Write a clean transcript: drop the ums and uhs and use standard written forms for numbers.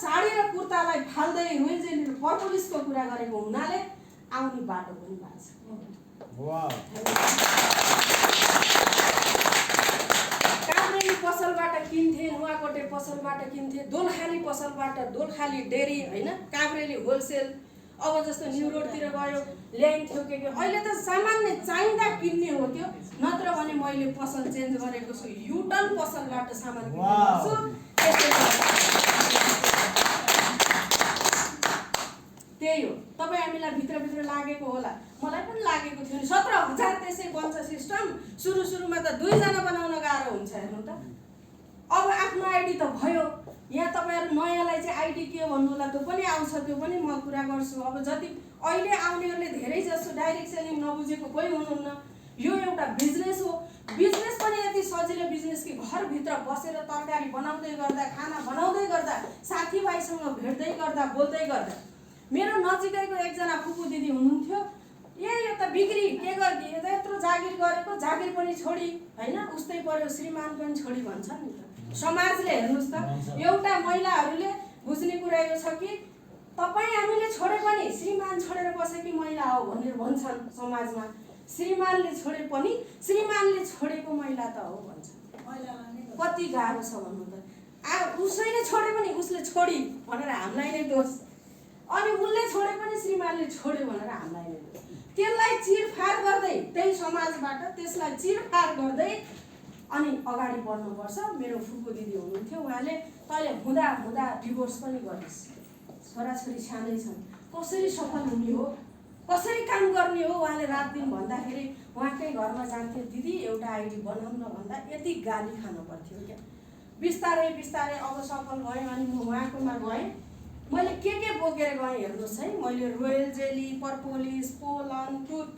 साडी र कुर्तालाई फाल्दै royal jelly र पर्पोलिसको कुरा गरेको हुनाले आउने बाटो पनि भएको छ। काभ्रेली पसलबाट किन्थे, नुवाकोटे पसलबाट किन्थे, दोलखाली पसलबाट, दोलखाली डेरी हैन, काभ्रेली होलसेल, अब जस्तो न्यू रोडतिर गयो ल्याइन्थ्यो के अहिले त सामान्य चाहिँदा किन्ने हो त्यो, नत्र भने मैले पसल चेन्ज गरेको छु, युटर्न पसलबाट सामान किन्छु। त्यही हो, तपाईँ हामीलाई भित्रभित्र लागेको होला, मलाई पनि लागेको थियो नि। 17,000 त्यसै बन्छ सिस्टम। सुरुमा त 2 जना बनाउन गाह्रो हुन्छ हेर्नु त। अब आफ्नो आइडी त भयो, यहाँ तपाईँहरू नयाँलाई चाहिँ आइडी के भन्नु होला त्यो पनि आउँछ, त्यो पनि म कुरा गर्छु। अब जति अहिले आउनेहरूले धेरै जसो डाइरेक्ट सेलिङ नबुझेको कोही हुनुहुन्न। यो एउटा बिजनेस हो। बिजनेस पनि यति सजिलो बिजनेस कि घरभित्र बसेर तरकारी बनाउँदै गर्दा, खाना बनाउँदै गर्दा, साथीभाइसँग भेट्दै गर्दा, बोल्दै गर्दा। मेरो नजिकैको एकजना फुपू दिदी हुनुहुन्थ्यो, यो त बिक्री के गर्दी, यो त यत्रो जागिर गरेको, जागिर पनि छोडी हैन, उस्तै पर्यो, श्रीमान पनि छोडी भन्छ नि त। समाजले हेर्नुस् त, एउटा महिलाहरूले बुझ्ने कुरा यो छ कि तपाईँ हामीले छोडे पनि श्रीमान छोडेर बसेकी महिला हो भनेर भन्छन् समाजमा। श्रीमानले छोडे पनि श्रीमानले छोडेको महिला त हो भन्छ। कति गाह्रो छ भन्नु त। उसैले छोडे पनि उसले छोडी भनेर हामीलाई नै दोष, अनि उसले छोडे पनि श्रीमानले छोड्यो भनेर हामीलाई नै दोष। त्यसलाई चिरफार गर्दै, त्यही समाजबाट त्यसलाई चिरफार गर्दै अनि अगाडि बढ्नुपर्छ। मेरो फुपू दिदी हुनुहुन्थ्यो, उहाँले तैँले हुँदा हुँदा डिभोर्स पनि गरिस्, छोराछोरी सानै छन्, कसरी सफल हुने हो, कसरी काम गर्ने हो, उहाँले रात दिन भन्दाखेरि उहाँकै घरमा जान्थ्यो, दिदी एउटा आइडी बनाउन भन्दा यति गाली खानु पर्थ्यो क्या। बिस्तारै बिस्तारै अब सफल भएँ, अनि म उहाँकोमा गएँ। मैले के बोकेर गएँ हेर्नुहोस् है, मैले रोयल जेली, पर्पोलिस, पोलन, टुथ